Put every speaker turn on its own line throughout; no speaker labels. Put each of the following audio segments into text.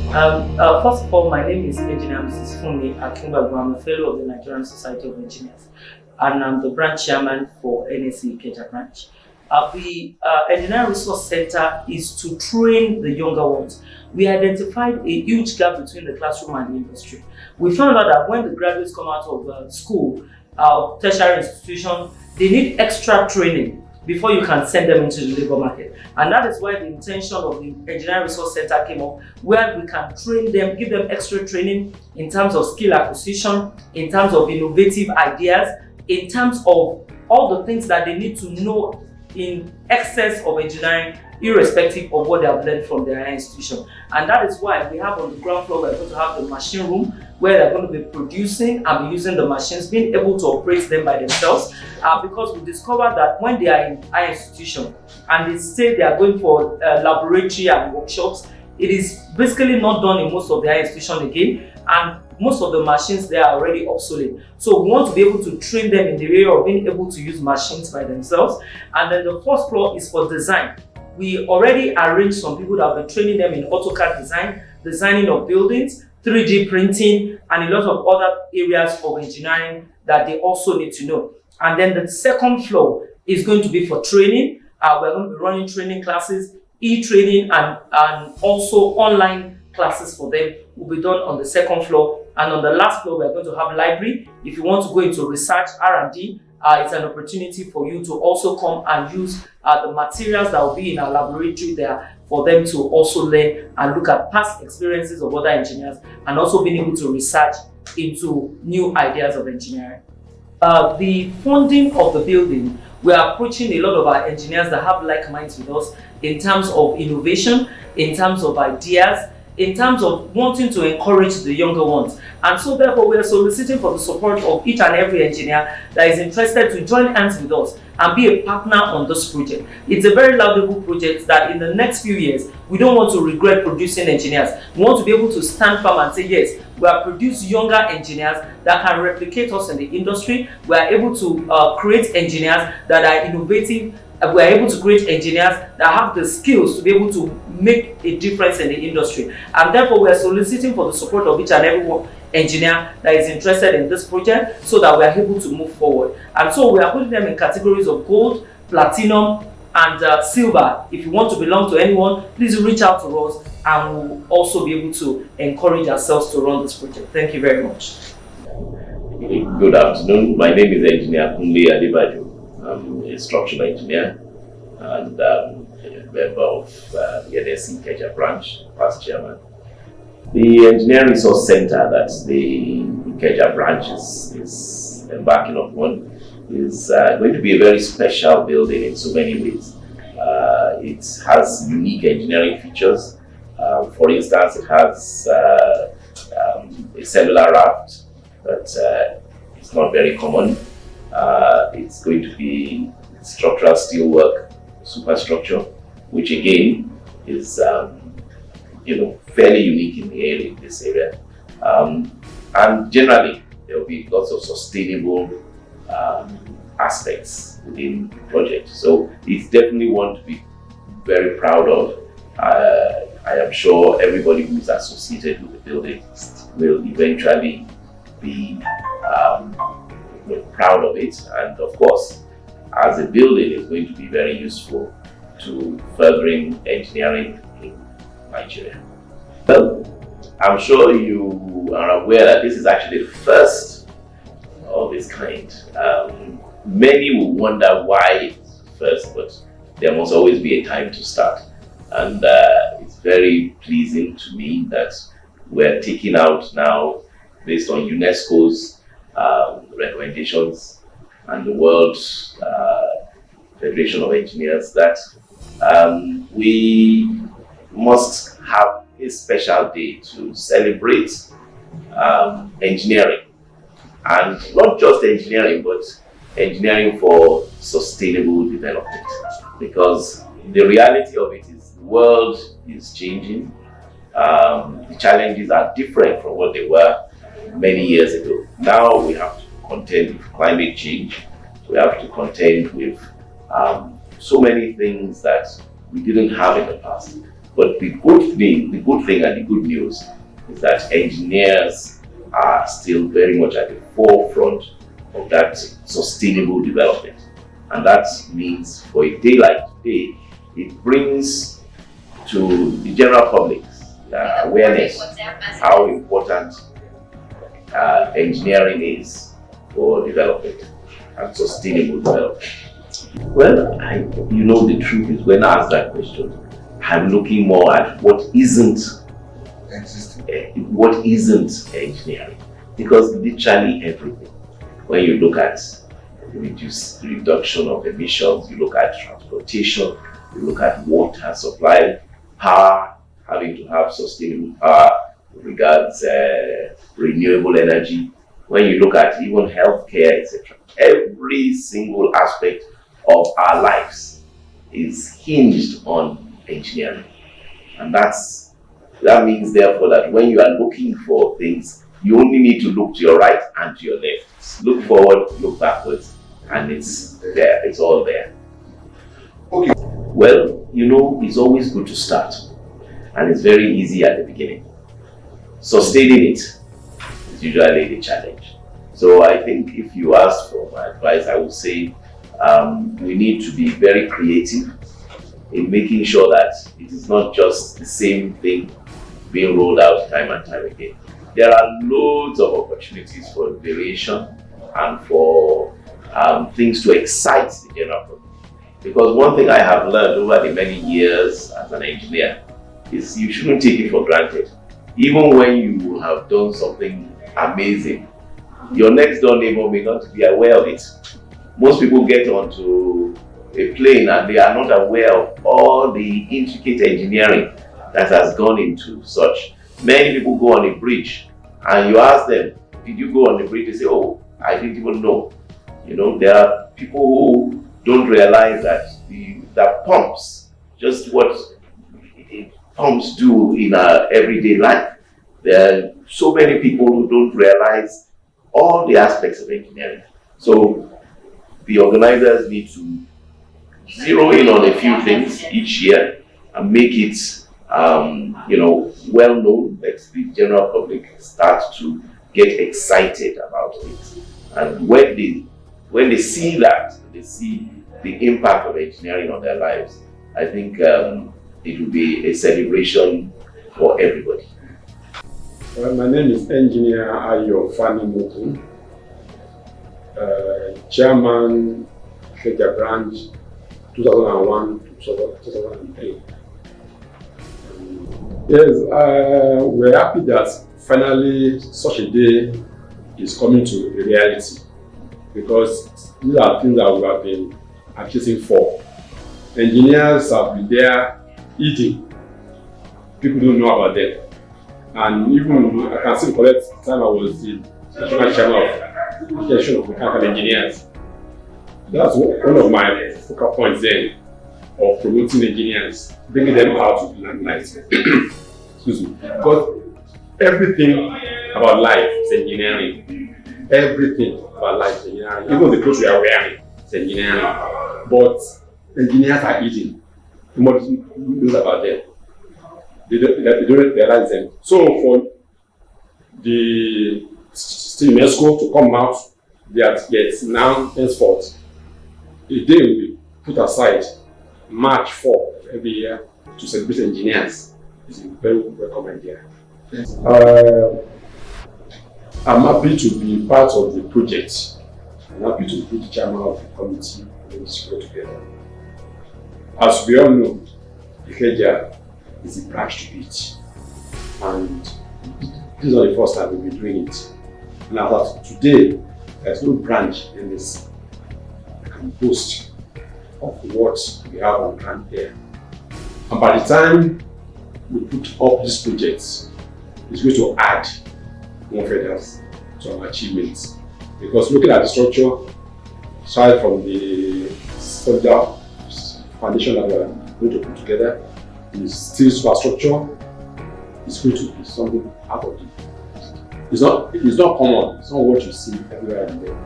First of all, my name is Engineer Mrs. Funmi Akingbagu. I'm a fellow of the Nigerian Society of Engineers, and I'm the branch chairman for NSE Ikeja branch. The Engineering Resource Center is to train the younger ones. We identified a huge gap between the classroom and the industry. We found out that when the graduates come out of school, tertiary institution, they need extra training before you can send them into the labor market. And that is why the intention of the Engineering Resource Center came up, where we can train them, give them extra training in terms of skill acquisition, in terms of innovative ideas, in terms of all the things that they need to know in excess of engineering, irrespective of what they have learned from their institution. And that is why we have on the ground floor, we're going to have the machine room where they're going to be producing and be using the machines, being able to operate them by themselves, because we discovered that when they are in higher institution and they say they are going for laboratory and workshops, it is basically not done in most of the higher institution again, and most of the machines, they are already obsolete. So we want to be able to train them in the area of being able to use machines by themselves. And then the first floor is for design. We already arranged some people that have been training them in AutoCAD design, designing of buildings, 3D printing, and a lot of other areas of engineering that they also need to know. And then the second floor is going to be for training. We're going to be running training classes, e-training, and also online classes for them will be done on the second floor. And on the last floor, we're going to have library. If you want to go into research, R&D, it's an opportunity for you to also come and use the materials that will be in our laboratory there for them to also learn and look at past experiences of other engineers, and also being able to research into new ideas of engineering. The funding of the building, we are approaching a lot of our engineers that have like minds with us in terms of innovation, in terms of ideas, in terms of wanting to encourage the younger ones. And so therefore we are soliciting for the support of each and every engineer that is interested to join hands with us and be a partner on this project. It's a very laudable project that in the next few years, we don't want to regret producing engineers. We want to be able to stand firm and say, yes, we have produced younger engineers that can replicate us in the industry. We are able to create engineers that are innovative. We are able to create engineers that have the skills to be able to make a difference in the industry. And therefore, we are soliciting for the support of each and every engineer that is interested in this project so that we are able to move forward. And so we are putting them in categories of gold, platinum, and silver. If you want to belong to anyone, please reach out to us, and we'll also be able to encourage ourselves to run this project. Thank you very much.
Good afternoon. My name is Engineer Kunle Adebaju. I'm a structural engineer and a member of the NSE Ikeja branch, past chairman. The Engineering Resource Center that the Ikeja branch is embarking upon is going to be a very special building in so many ways. It has unique engineering features. For instance, it has a cellular raft that is not very common. It's going to be structural steelwork superstructure, which again is fairly unique in the area, in this area. And generally, there will be lots of sustainable aspects within the project. So it's definitely one to be very proud of. I am sure everybody who is associated with the building will eventually be proud of it, and of course, as a building, it's going to be very useful to furthering engineering in Nigeria. Well, I'm sure you are aware that this is actually the first of its kind. Many will wonder why it's first, but there must always be a time to start. And it's very pleasing to me that we're taking out now, based on UNESCO's recommendations and the World Federation of Engineers, that we must have a special day to celebrate engineering, and not just engineering, but engineering for sustainable development, because the reality of it is the world is changing. The challenges are different from what they were many years ago. Now we have to contend with climate change. We have to contend with so many things that we didn't have in the past. But the good thing and the good news is that engineers are still very much at the forefront of that sustainable development. And that means for a day like today, it brings to the general public awareness how important engineering is for development and sustainable development. Well, the truth is, when I ask that question, I'm looking more at what isn't engineering, because literally everything. When you look at reduction of emissions, you look at transportation, you look at water supply, power, having to have sustainable power regards renewable energy. When you look at even healthcare, etc., every single aspect of our lives is hinged on engineering. And that means therefore that when you are looking for things, you only need to look to your right and to your left. Look forward, look backwards, and it's there, it's all there. Okay. Well, it's always good to start, and it's very easy at the beginning. Sustaining it is usually the challenge. So I think if you ask for my advice, I would say we need to be very creative in making sure that it is not just the same thing being rolled out time and time again. There are loads of opportunities for variation and for things to excite the general public. Because one thing I have learned over the many years as an engineer is you shouldn't take it for granted. Even when you have done something amazing, your next door neighbor may not be aware of it. Most people get onto a plane and they are not aware of all the intricate engineering that has gone into such. Many people go on a bridge and you ask them, did you go on the bridge? They say, oh, I didn't even know. There are people who don't realize that the pumps, just what pumps do in our everyday life. There are so many people who don't realize all the aspects of engineering. So the organizers need to zero in on a few things each year and make it well known, that the general public start to get excited about it. And when they see that, they see the impact of engineering on their lives, I think it will be a celebration for everybody.
Well, my name is Engineer Ayo Fanimoku, Chairman, Ikeja Branch, 2001 to 2003. Yes, we're happy that finally such a day is coming to a reality, because these are things that we have been advocating for. Engineers have been there eating. People don't know about them. And even I can still collect time I was the national chairman of the Association of Mechanical Engineers. That's one of my focal points then, of promoting engineers, bringing them out to the limelight. Excuse me. Because everything about life is engineering. Everything about life is engineering. Even the clothes we are wearing is engineering. But engineers are eating. Nobody knows about them. They don't realize them. So for the UNESCO to come out that yes, now henceforth, a day will be put aside, March 4 every year, to celebrate engineers. It's a very welcome idea. I'm happy to be part of the project. I'm happy to be the chairman of the committee and let's go together. As we all know, Ikeja is a branch to it. And this is not the first time we've been doing it. And as of today, there's no branch in this that can boast of what we have on ground here. And by the time we put up this project, it's going to add more feathers to our achievements. Because looking at the structure, aside from the solid foundation that we are going to put together, the steel superstructure is going to be something out of it. It's not common, it's not what you see everywhere and there.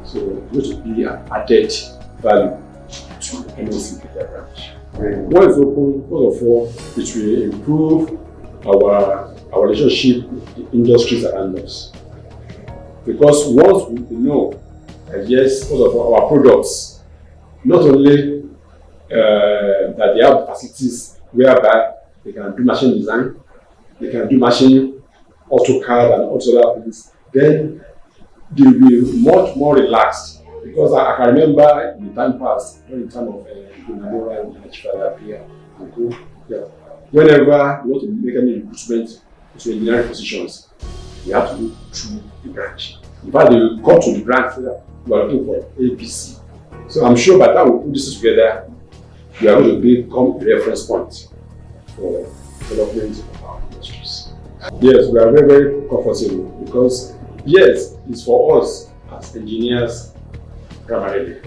So it's going to be an added value to NSE Ikeja branch. Once open, first of all, it will improve our relationship with the industries around us. Because once we know that yes, first of all, our products, not only that they have facilities whereby they can do machine design, they can do machine AutoCAD and all other things, then they will be much more relaxed. Because I can remember in the time past, during the time of whenever you want to make any recruitment to engineering positions, you have to go through the branch. In fact, they will come to the branch that you are looking for APC. So I'm sure by the time we put this together, we are going to become a reference point for development of our industries. Yes, we are very, very comfortable because yes, it's for us as engineers primarily.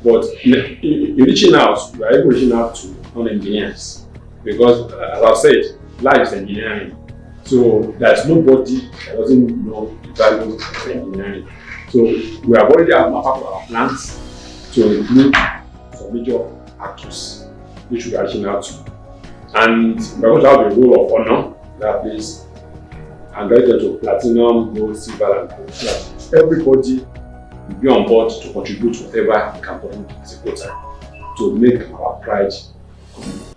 But in reaching out, we are able to reaching out to non-engineers because, as I've said, life is engineering. So there's nobody that doesn't know the value of engineering. So we have already mapped out our plans to include some major actors which we are reaching out to. And we are going to have a role of honor in that place and get them to platinum, gold, silver, and gold. So everybody will be on board to contribute whatever we can contribute as a quota to make our pride